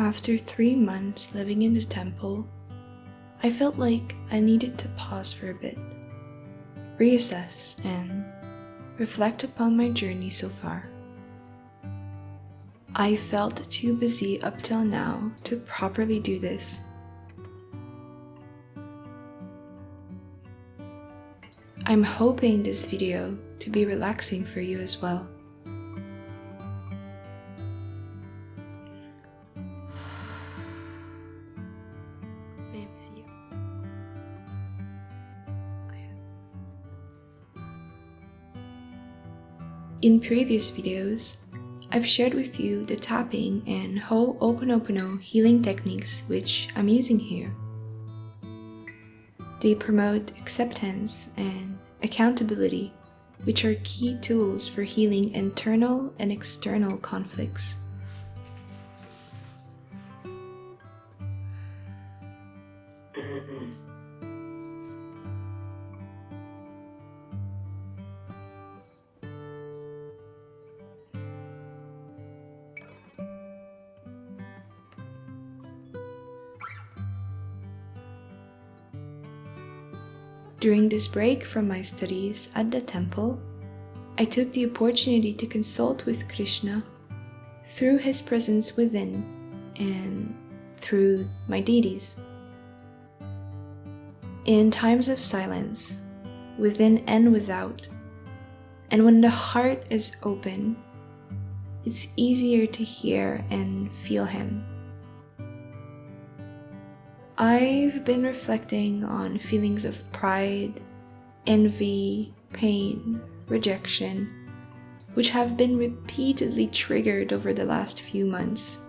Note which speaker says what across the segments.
Speaker 1: After 3 months living in the temple, I felt like I needed to pause for a bit, reassess, and reflect upon my journey so far. I felt too busy up till now to properly do this. I'm hoping this video to be relaxing for you as well. In previous videos, I've shared with you the tapping and Ho'oponopono healing techniques which I'm using here. They promote acceptance and accountability, which are key tools for healing internal and external conflicts. During this break from my studies at the temple, I took the opportunity to consult with Krishna through his presence within and through my deities. In times of silence, within and without, and when the heart is open, it's easier to hear and feel him. I've been reflecting on feelings of pride, envy, pain, rejection, which have been repeatedly triggered over the last few months.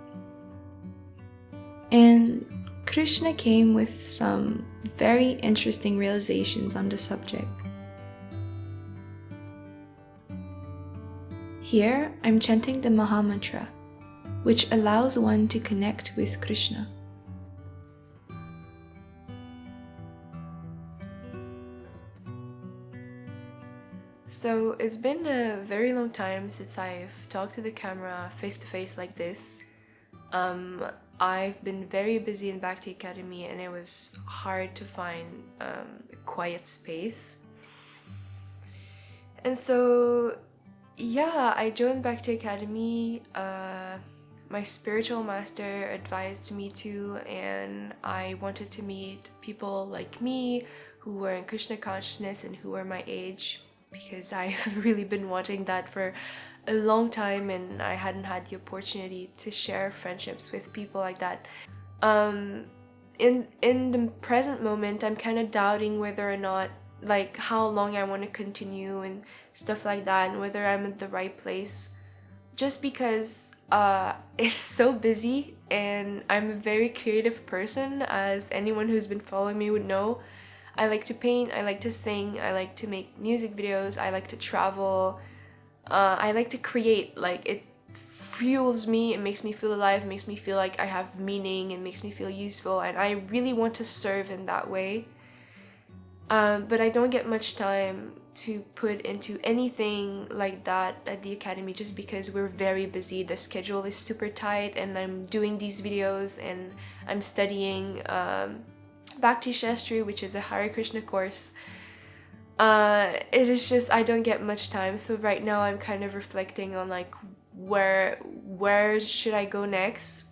Speaker 1: And Krishna came with some very interesting realizations on the subject. Here, I'm chanting the Maha Mantra, which allows one to connect with Krishna. So it's been a very long time since I've talked to the camera face to face like this. I've been very busy in Bhakti Academy and it was hard to find a quiet space. And so, yeah, I joined Bhakti Academy. My spiritual master advised me to, and I wanted to meet people like me who were in Krishna consciousness and who were my age, because I've really been wanting that for a long time and I hadn't had the opportunity to share friendships with people like that. In the present moment, I'm kind of doubting whether or not, like, how long I want to continue and stuff like that, and whether I'm at the right place. Just because it's so busy, and I'm a very creative person, as anyone who's been following me would know. I like to paint, I like to sing, I like to make music videos, I like to travel, I like to create. Like, it fuels me, it makes me feel alive, it makes me feel like I have meaning, it makes me feel useful, and I really want to serve in that way. But I don't get much time to put into anything like that at the academy just because we're very busy. The schedule is super tight and I'm doing these videos and I'm studying Bhakti Shastri, which is a Hare Krishna course. It is just, I don't get much time. So right now I'm kind of reflecting on like where should I go next,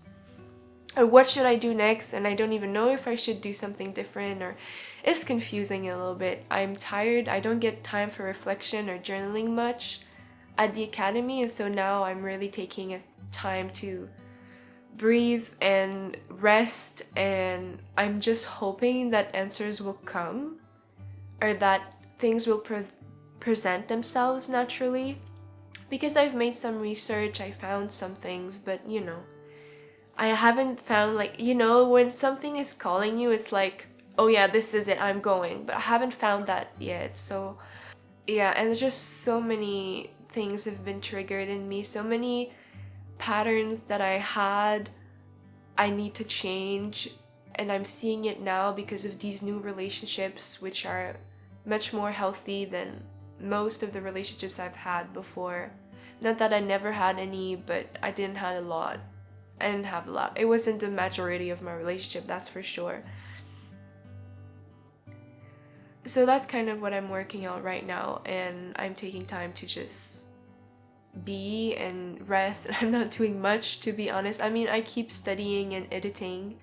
Speaker 1: or what should I do next, and I don't even know if I should do something different, or it's confusing a little bit. I'm tired. I don't get time for reflection or journaling much at the academy, and so now I'm really taking a time to breathe and rest, and I'm just hoping that answers will come, or that things will present themselves naturally, because I've made some research, I found some things, but you know, I haven't found, like, you know, when something is calling you, it's like, oh yeah, this is it, I'm going, but I haven't found that yet. So yeah, and just so many things have been triggered in me, so many patterns that I had I need to change, and I'm seeing it now because of these new relationships, which are much more healthy than most of the relationships I've had before. Not that I never had any, but I didn't have a lot. I didn't have a lot. It wasn't the majority of my relationship, that's for sure. So that's kind of what I'm working on right now, and I'm taking time to just be and rest. And I'm not doing much, to be honest. I mean, I keep studying and editing,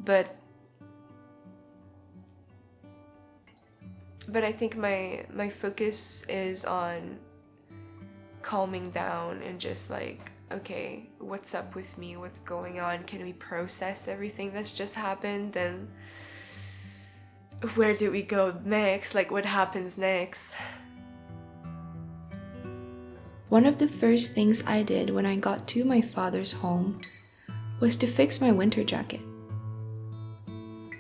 Speaker 1: but I think my focus is on calming down and just like, okay, what's up with me? What's going on? Can we process everything that's just happened? And where do we go next? Like, what happens next? One of the first things I did when I got to my father's home was to fix my winter jacket.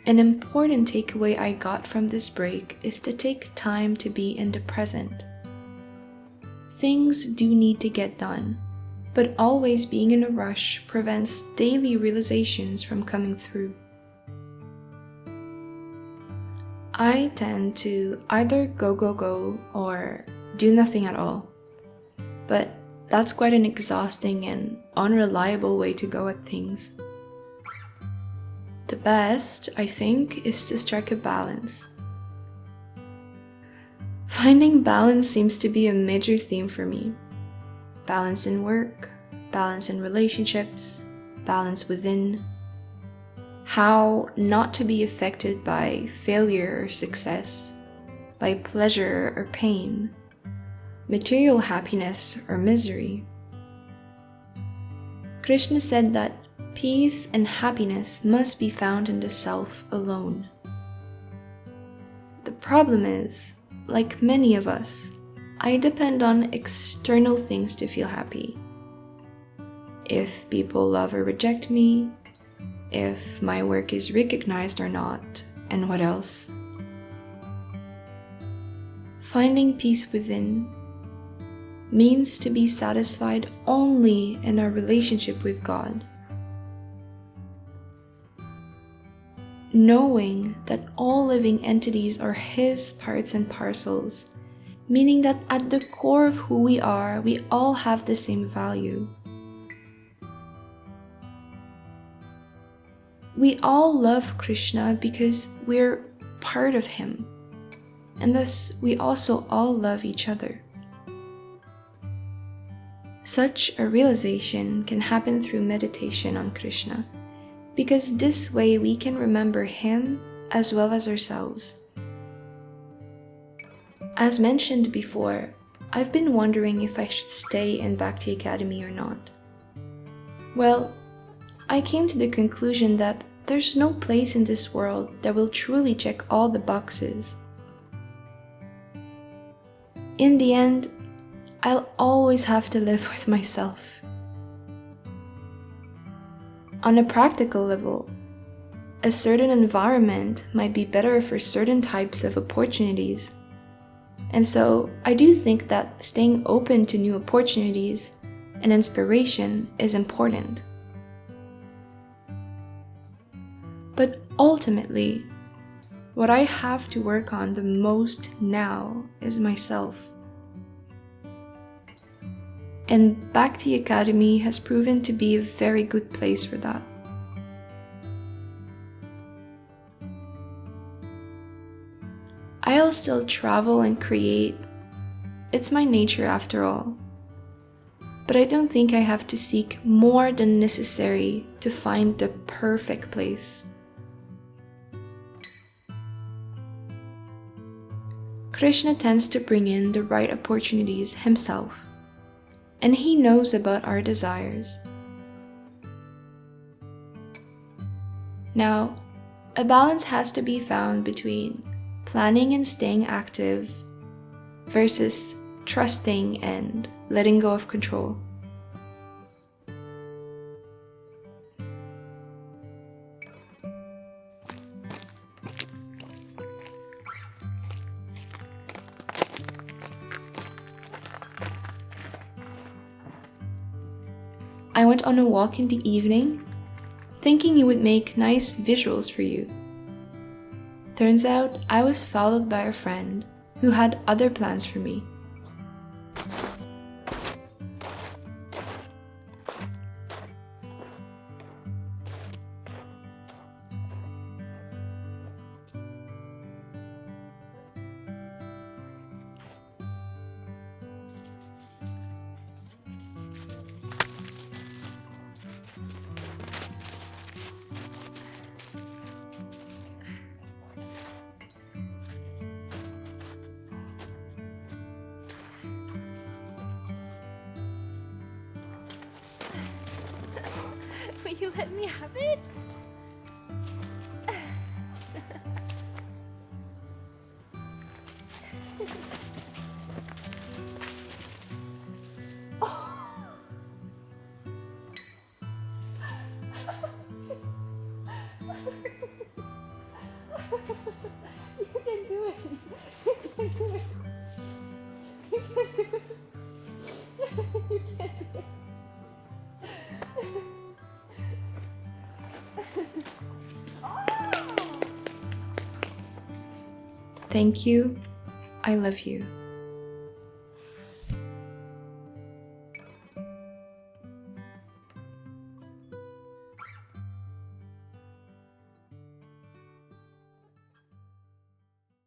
Speaker 1: An important takeaway I got from this break is to take time to be in the present. Things do need to get done, but always being in a rush prevents daily realizations from coming through. I tend to either go or do nothing at all, but that's quite an exhausting and unreliable way to go at things. The best, I think, is to strike a balance. Finding balance seems to be a major theme for me. Balance in work, balance in relationships, balance within. How not to be affected by failure or success, by pleasure or pain, material happiness or misery. Krishna said that peace and happiness must be found in the self alone. The problem is, like many of us, I depend on external things to feel happy. If people love or reject me, if my work is recognized or not, and what else. Finding peace within means to be satisfied only in our relationship with God. Knowing that all living entities are His parts and parcels, meaning that at the core of who we are, we all have the same value. We all love Krishna because we're part of Him, and thus we also all love each other. Such a realization can happen through meditation on Krishna, because this way we can remember Him as well as ourselves. As mentioned before, I've been wondering if I should stay in Bhakti Academy or not. Well, I came to the conclusion that there's no place in this world that will truly check all the boxes. In the end, I'll always have to live with myself. On a practical level, a certain environment might be better for certain types of opportunities. And so I do think that staying open to new opportunities and inspiration is important. But ultimately, what I have to work on the most now is myself. And Bhakti Academy has proven to be a very good place for that. I'll still travel and create. It's my nature after all. But I don't think I have to seek more than necessary to find the perfect place. Krishna tends to bring in the right opportunities himself, and He knows about our desires. Now, a balance has to be found between planning and staying active versus trusting and letting go of control. I went on a walk in the evening, thinking it would make nice visuals for you. Turns out I was followed by a friend who had other plans for me.
Speaker 2: you let me have it? You can do it. You can do it. You can do it. You can do it.
Speaker 1: Thank you. I love you.